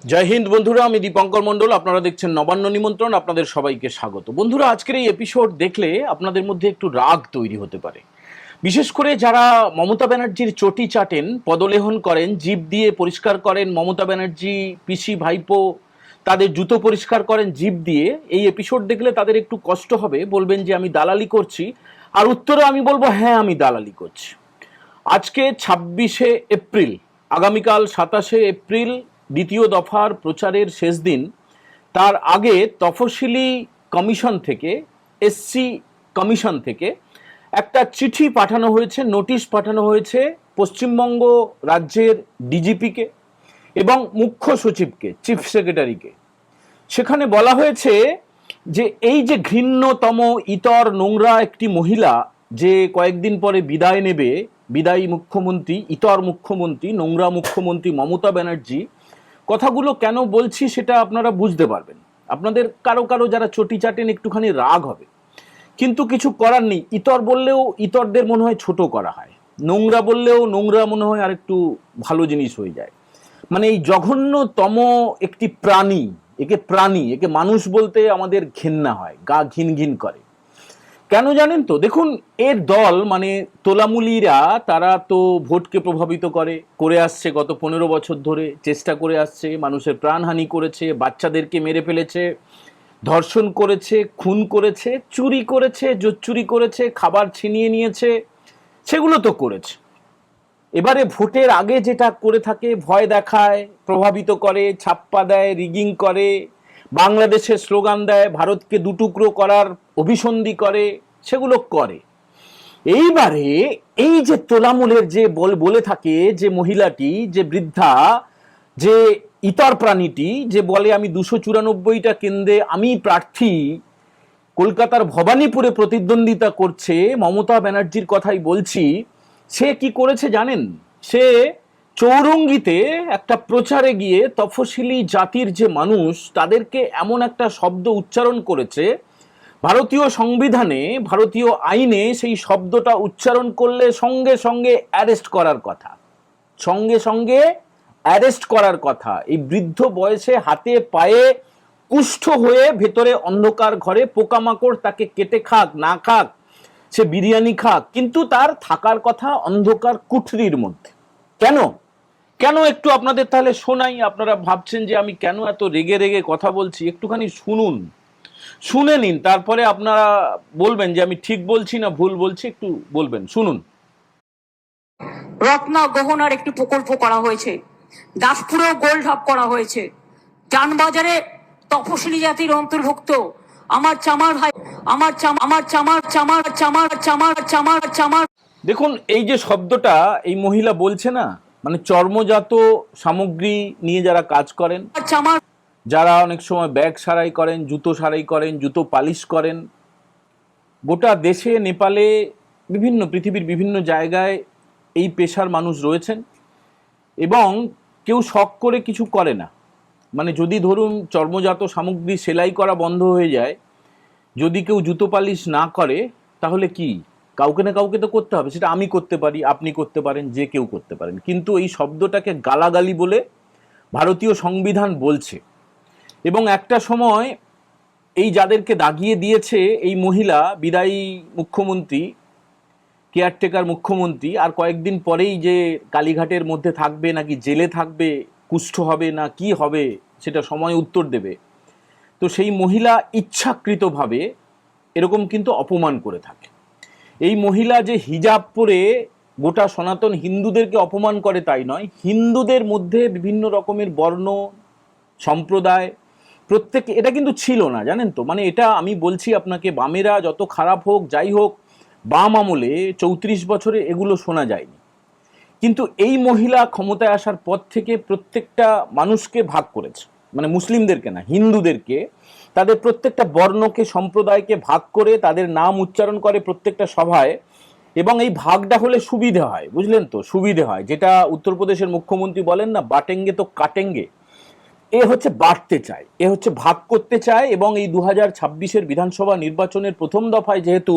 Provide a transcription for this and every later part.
জয় হিন্দ বন্ধুরা, আমি দীপঙ্কর মণ্ডল। আপনারা দেখছেন নবান্ন নিমন্ত্রণ। আপনাদের সবাইকে স্বাগত। বন্ধুরা, আজকের এই এপিসোড দেখলে আপনাদের মধ্যে একটু রাগ তৈরি হতে পারে, বিশেষ করে যারা মমতা ব্যানার্জির চটি চাটেন, পদলেহন করেন, জিভ দিয়ে পরিষ্কার করেন। মমতা ব্যানার্জি পিসি ভাইপো তাদের জুতো পরিষ্কার করেন জিভ দিয়ে। এই এপিসোড দেখলে তাদের একটু কষ্ট হবে, বলবেন যে আমি দালালি করছি। আর উত্তরে আমি বলবো, হ্যাঁ, আমি দালালি করছি। আজকে 26শে এপ্রিল, আগামীকাল 27শে এপ্রিল দ্বিতীয় দফার প্রচারের শেষ দিন। তার আগে তফসিলি কমিশন থেকে, এসসি কমিশন থেকে একটা চিঠি পাঠানো হয়েছে, নোটিশ পাঠানো হয়েছে পশ্চিমবঙ্গ রাজ্যের ডিজিপিকে এবং মুখ্য সচিবকে, চিফ সেক্রেটারিকে। সেখানে বলা হয়েছে যে এই যে ঘৃণ্যতম ইতর নোংরা একটি মহিলা যে কয়েকদিন পরে বিদায় নেবে, বিদায়ী মুখ্যমন্ত্রী, ইতর মুখ্যমন্ত্রী, নোংরা মুখ্যমন্ত্রী মমতা ব্যানার্জি, কথাগুলো কেন বলছি সেটা আপনারা বুঝতে পারবেন। আপনাদের কারো কারো যারা চটি চাটেন একটুখানি রাগ হবে, কিন্তু কিছু করার নেই। ইতর বললেও ইতরদের মনে হয় ছোট করা হয়, নোংরা বললেও নোংরা মনে হয় আর একটু ভালো জিনিস হয়ে যায়। মানে এই জঘন্যতম একটি প্রাণী, একে মানুষ বলতে আমাদের ঘেন্না হয়, গা ঘিন ঘিন করে। কেন জানেন তো? দেখুন, এর দল মানে তোলামুলিরা, তারা তো ভোটকে প্রভাবিত করে আসছে গত 15 বছর ধরে, চেষ্টা করে আসছে, মানুষের প্রাণহানি করেছে, বাচ্চাদেরকে মেরে ফেলেছে, ধর্ষণ করেছে, খুন করেছে, চুরি করেছে, জোচ্চুরি করেছে, খাবার ছিনিয়ে নিয়েছে, সেগুলো তো করেছে। এবারে ভোটের আগে যেটা করে থাকে, ভয় দেখায়, প্রভাবিত করে, ছাপ্পা দেয়, রিগিং করে, বাংলাদেশের স্লোগান দেয়, ভারতকে দুটুকরো করার অভিসন্ধি করে, সেগুলো করে। এইবারে এই যে তোলামূলের যে বলে থাকে, যে মহিলাটি, যে বৃদ্ধা, যে ইতর প্রাণীটি, যে বলে আমি 294টা কেন্দ্রে আমি প্রার্থী, কলকাতার ভবানীপুরে প্রতিদ্বন্দ্বিতা করছে, মমতা ব্যানার্জির কথাই বলছি, সে কি করেছে জানেন? সে চৌরঙ্গিতে একটা প্রচারে গিয়ে তফসিলি জাতির যে মানুষ, তাদেরকে এমন একটা শব্দ উচ্চারণ করেছে, ভারতীয় সংবিধানে, ভারতীয় আইনে সেই শব্দটা উচ্চারণ করলে সঙ্গে সঙ্গে অ্যারেস্ট করার কথা, সঙ্গে সঙ্গে অ্যারেস্ট করার কথা। এই বৃদ্ধ বয়সে হাতে পায়ে কুষ্ঠ হয়ে ভেতরে অন্ধকার ঘরে পোকামাকড় তাকে কেটে খাক না খাক, সে বিরিয়ানি খাক, কিন্তু তার থাকার কথা অন্ধকার কুঠরির মধ্যে। কেন? কেন একটু আপনাদের তাহলে শোনাই। আপনারা ভাবছেন যে আমি কেন এত রেগে রেগে কথা বলছি, একটুখানি শুনুন, শুনে নিন, তারপরে আপনারা বলবেন যে আমি ঠিক বলছি না ভুল বলছি, একটু বলবেন, শুনুন। রত্ন গহনার একটি প্রকল্প করা হয়েছে, দাসপুরেও গোল্ড হাব করা হয়েছে, যানবাজারে তপশিলি জাতির অন্তর্ভুক্ত আমার চামার ভাই, আমার চামার চামার চামার চামার চামার চামার চামার। দেখুন, এই যে শব্দটা এই মহিলা বলছে না, মানে চর্মজাত সামগ্রী নিয়ে যারা কাজ করেন, যারা অনেক সময় ব্যাগ সারাই করেন, জুতো সারাই করেন, জুতো পালিশ করেন, গোটা দেশে, নেপালে, পৃথিবীর বিভিন্ন জায়গায় এই পেশার মানুষ রয়েছেন। এবং কেউ শখ করে কিছু করে না। মানে যদি ধরুন চর্মজাত সামগ্রী সেলাই করা বন্ধ হয়ে যায়, যদি কেউ জুতো পালিশ না করে, তাহলে কি, কাউকে না কাউকে তো করতে হবে। সেটা আমি করতে পারি, আপনি করতে পারেন, যে কেউ করতে পারেন। কিন্তু এই শব্দটাকে গালাগালি বলে ভারতীয় সংবিধান বলছে। এবং একটা সময় এই যাদেরকে দাগিয়ে দিয়েছে, এই মহিলা বিদায়ী মুখ্যমন্ত্রী, কেয়ারটেকার মুখ্যমন্ত্রী, আর কয়েকদিন পরেই যে কালীঘাটের মধ্যে থাকবে, নাকি জেলে থাকবে, কুষ্ঠ হবে না কি হবে, সেটা সময় উত্তর দেবে। তো সেই মহিলা ইচ্ছাকৃতভাবে এরকম কিন্তু অপমান করে থাকে। এই মহিলা যে হিজাব পরে গোটা সনাতন হিন্দুদেরকে অপমান করে তাই নয়, হিন্দুদের মধ্যে বিভিন্ন রকমের বর্ণ সম্প্রদায় প্রত্যেক, এটা কিন্তু ছিল না, জানেন তো। মানে এটা আমি বলছি আপনাকে, বামেরা যত খারাপ হোক যাই হোক, বাম আমলে 34 বছরে এগুলো শোনা যায়নি। কিন্তু এই মহিলা ক্ষমতায় আসার পর থেকে প্রত্যেকটা মানুষকে ভাগ করেছে, মানে মুসলিমদেরকে না, হিন্দুদেরকে, তাদের প্রত্যেকটা বর্ণকে, সম্প্রদায়কে ভাগ করে তাদের নাম উচ্চারণ করে প্রত্যেকটা সভায়। এবং এই ভাগটা হলে সুবিধে হয়, বুঝলেন তো, সুবিধে হয়। যেটা উত্তরপ্রদেশের মুখ্যমন্ত্রী বলেন না, বাটেঙ্গে তো কাটেঙ্গে, এ হচ্ছে বাড়তে চায়, এ হচ্ছে ভাগ করতে চায়। এবং এই 2026-এর বিধানসভা নির্বাচনের প্রথম দফায় যেহেতু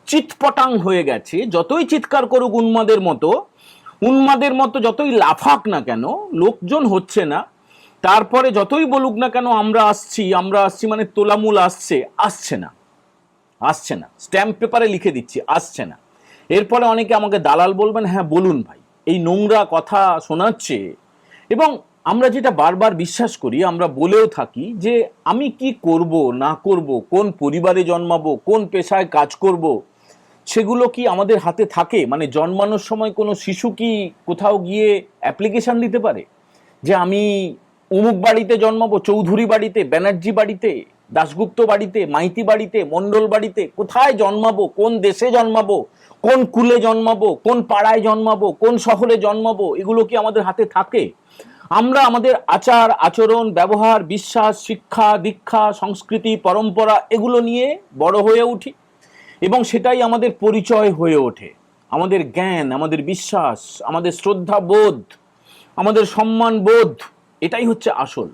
চিৎপটাং হয়ে গেছে, যতই চিৎকার করুক উন্মাদের মতো, যতই লাফাক না কেন, লোকজন হচ্ছে না। তারপরে যতই বলুক না কেন আমরা আসছি মানে তোলামূল আসছে না, স্ট্যাম্প পেপারে লিখে দিচ্ছি, আসছে না। এরপরে অনেকে আমাকে দালাল বলবেন, হ্যাঁ বলুন ভাই, এই নোংরা কথা শোনাচ্ছে। এবং আমরা যেটা বারবার বিশ্বাস করি, আমরা বলেও থাকি যে আমি কি করব না করব, কোন পরিবারে জন্মাবো, কোন পেশায় কাজ করব, সেগুলো কি আমাদের হাতে থাকে? মানে জন্মানোর সময় কোনো শিশু কি কোথাও গিয়ে অ্যাপ্লিকেশন দিতে পারে যে আমি অমুক বাড়িতে জন্মাবো, চৌধুরী বাড়িতে, ব্যানার্জি বাড়িতে, দাশগুপ্ত বাড়িতে, মাইতি বাড়িতে, মণ্ডল বাড়িতে, কোথায় জন্মাবো, কোন দেশে জন্মাবো, কোন কুলে জন্মাবো, কোন পাড়ায় জন্মাবো, কোন শহরে জন্মাবো, এগুলো কি আমাদের হাতে থাকে? আমরা আমাদের আচার আচরণ, ব্যবহার, বিশ্বাস, শিক্ষা দীক্ষা, সংস্কৃতি, পরম্পরা, এগুলো নিয়ে বড় হয়ে উঠি এবং সেটাই আমাদের পরিচয় হয়ে ওঠে। আমাদের জ্ঞান, আমাদের বিশ্বাস, আমাদের শ্রদ্ধা বোধ, আমাদের সম্মান বোধ, এটাই হচ্ছে আসল।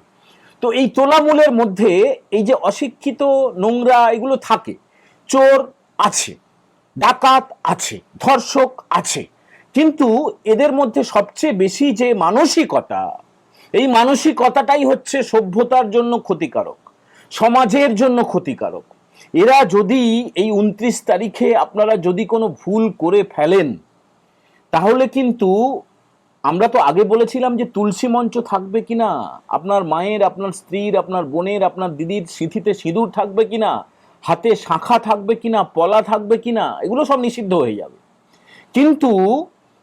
তো এই তোলামূলের মধ্যে এই যে অশিক্ষিত নোংরা এগুলো থাকে, চোর আছে, ডাকাত আছে, ধর্ষক আছে, কিন্তু এদের মধ্যে সবচেয়ে বেশি যে মানসিকতা, এই মানসিকতাটাই হচ্ছে সভ্যতার জন্য ক্ষতিকারক, সমাজের জন্য ক্ষতিকারক। এরা যদি এই 29 তারিখে আপনারা যদি কোনো ভুল করে ফেলেন, তাহলে কিন্তু আমরা তো আগে বলেছিলাম যে তুলসী মঞ্চ থাকবে কিনা, আপনার মায়ের, আপনার স্ত্রীর, আপনার বোনের, আপনার দিদির সিঁথিতে সিঁদুর থাকবে কিনা, হাতে শাঁখা থাকবে কিনা, পলা থাকবে কিনা, এগুলো সব নিষিদ্ধ হয়ে যাবে। কিন্তু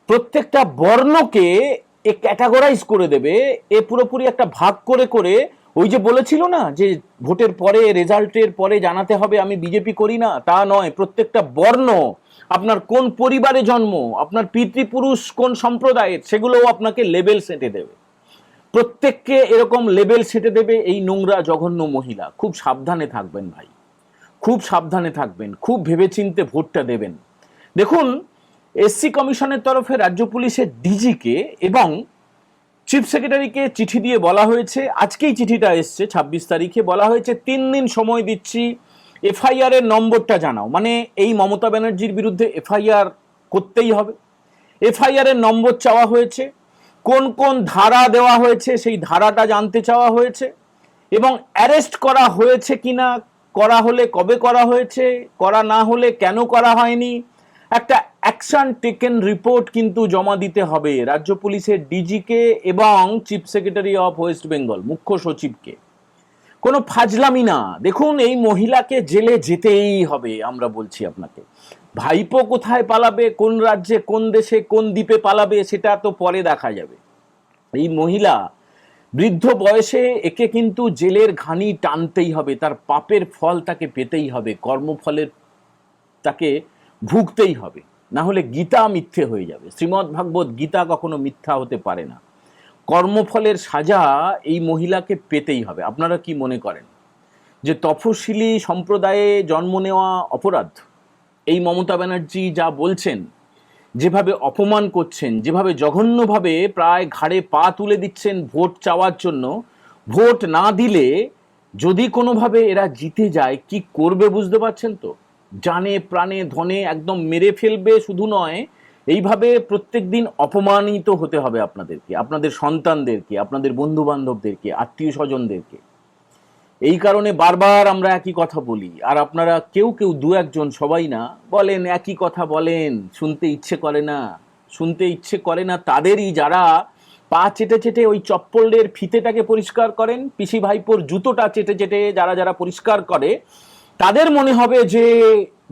প্রত্যেকটা বর্ণকে এ ক্যাটাগরাইজ করে দেবে, এ পুরোপুরি একটা ভাগ করে করে, ওই যে বলেছিল না যে ভোটের পরে, রেজাল্টের পরে জানাতে হবে আমি বিজেপি করি না, তা নয়। প্রত্যেকটা বর্ণ, আপনার কোন পরিবারে জন্ম, আপনার পিতৃপুরুষ কোন সম্প্রদায়ের, সেগুলোও আপনাকে লেবেল সেটে দেবে। প্রত্যেককে এরকম লেবেল সেটে দেবে এই নোংরা জঘন্য মহিলা। খুব সাবধানে থাকবেন ভাই, খুব সাবধানে থাকবেন, খুব ভেবেচিন্তে ভোটটা দেবেন। দেখুন, এসসি কমিশনের তরফে রাজ্য পুলিশের ডিজিকে এবং চিফ সেক্রেটারিকে চিঠি দিয়ে বলা হয়েছে, আজকেই চিঠিটা এসছে 26 তারিখে, বলা হয়েছে 3 দিন সময় দিচ্ছি, এফআইআর এর নম্বরটা জানাও। মানে এই মমতা ব্যানার্জির বিরুদ্ধে এফআইআর করতেই হবে, এফআইআর এর নম্বর চাওয়া হয়েছে, কোন কোন ধারা দেওয়া হয়েছে সেই ধারাটা জানতে চাওয়া হয়েছে, এবং অ্যারেস্ট করা হয়েছে কিনা, করা হলে কবে করা হয়েছে, করা না হলে কেন করা হয়নি, একটা অ্যাকশন টেকেন রিপোর্ট কিন্তু জমা দিতে হবে রাজ্য পুলিশের ডিজিকে এবং chief secretary of West Bengal, মুখ্য সচিবকে। কোনো ফাজলামি না। দেখুন, এই মহিলাকে জেলে যেতেই হবে। আমরা বলছি আপনাকে, ভাইপো কোথায় পালাবে, কোন রাজ্যে, কোন দেশে, কোন দ্বীপে পালাবে, সেটা তো পরে দেখা যাবে। এই মহিলা বৃদ্ধ বয়সে, একে কিন্তু জেলের ঘানি টানতেই হবে, তার পাপের ফল তাকে পেতেই হবে, কর্মফলের তাকে ভুগতেই হবে, না হলে গীতা মিথ্যে হয়ে যাবে। শ্রীমদ্ ভাগবত গীতা কখনো মিথ্যা হতে পারে না। কর্মফলের সাজা এই মহিলাকে পেতেই হবে। আপনারা কি মনে করেন যে তফশিলি সম্প্রদায়ে জন্ম নেওয়া অপরাধ? এই মমতা ব্যানার্জি যা বলছেন, যেভাবে অপমান করছেন, যেভাবে জঘন্যভাবে প্রায় ঘাড়ে পা তুলে দিচ্ছেন ভোট চাওয়ার জন্য, ভোট না দিলে যদি কোনোভাবে এরা জিতে যায়, কি করবে বুঝতে পারছেন তো? জানে প্রাণে ধনে একদম মেরে ফেলবে। শুধু নয়, এইভাবে প্রত্যেক দিন অপমানিত হতে হবে আপনাদেরকে, আপনাদের সন্তানদেরকে, আপনাদের বন্ধু বান্ধবদেরকে, আত্মীয় স্বজনদেরকে। এই কারণে বারবার আমরা একই কথা বলি, আর আপনারা কেউ কেউ দু একজন, সবাই না, বলেন একই কথা বলেন, শুনতে ইচ্ছে করে না। শুনতে ইচ্ছে করে না তাদেরই যারা পা চেটে চেটে ওই চপ্পলের ফিতেটাকে পরিষ্কার করেন, পিসি ভাইপোর জুতোটা চেটে চেটে যারা যারা পরিষ্কার করে, তাদের মনে হবে যে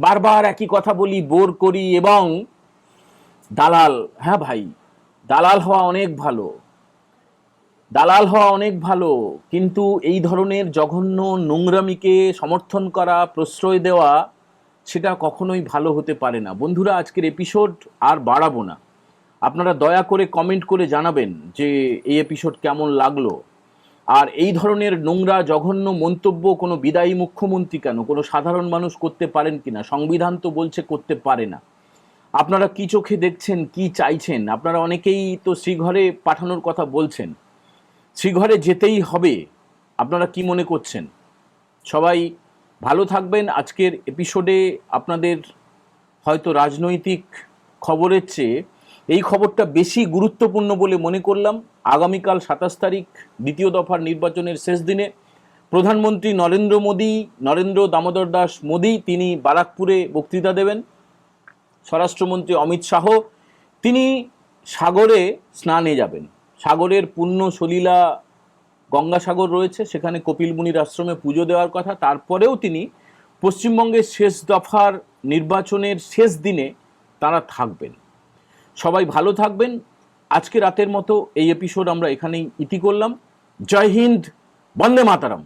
বারবার একই কথা বলি, বোর করি। এবং দালাল, হ্যাঁ ভাই, দালাল হওয়া অনেক ভালো, দালাল হওয়া অনেক ভালো, কিন্তু এই ধরনের জঘন্য নোংরামিকে সমর্থন করা, প্রশ্রয় দেওয়া, সেটা কখনোই ভালো হতে পারে না। বন্ধুরা, আজকের এপিসোড আর বাড়াবো না। আপনারা দয়া করে কমেন্ট করে জানাবেন যে এই এপিসোড কেমন লাগলো। আর এই ধরনের নোংরা জঘন্য মন্তব্য কোনো বিদায়ী মুখ্যমন্ত্রী কেন, কোনো সাধারণ মানুষ করতে পারেন কিনা? সংবিধান তো বলছে করতে পারে না। আপনারা কি চোখে দেখছেন, কি চাইছেন? আপনারা অনেকেই তো শ্রীঘরে পাঠানোর কথা বলছেন, শ্রীঘরে যেতেই হবে। আপনারা কি মনে করছেন? সবাই ভালো থাকবেন। আজকের এপিসোডে আপনাদের হয়তো রাজনৈতিক খবরের চেয়ে এই খবরটা বেশি গুরুত্বপূর্ণ বলে মনে করলাম। আগামীকাল 27 তারিখ দ্বিতীয় দফার নির্বাচনের শেষ দিনে প্রধানমন্ত্রী নরেন্দ্র দামোদর দাস মোদী তিনি বারাকপুরে বক্তৃতা দেবেন। স্বরাষ্ট্রমন্ত্রী অমিত শাহ তিনি সাগরে স্নানে যাবেন। সাগরের পুণ্য সলীলা গঙ্গাসাগর রয়েছে, সেখানে কপিল মুনির আশ্রমে পুজো দেওয়ার কথা। তারপরেও তিনি পশ্চিমবঙ্গের শেষ দফার নির্বাচনের শেষ দিনে তারা থাকবেন। সবাই ভালো থাকবেন। আজকে রাতের মতো এই এপিসোড আমরা এখানেই ইতি করলাম। জয় হিন্দ, বন্দে মাতারাম।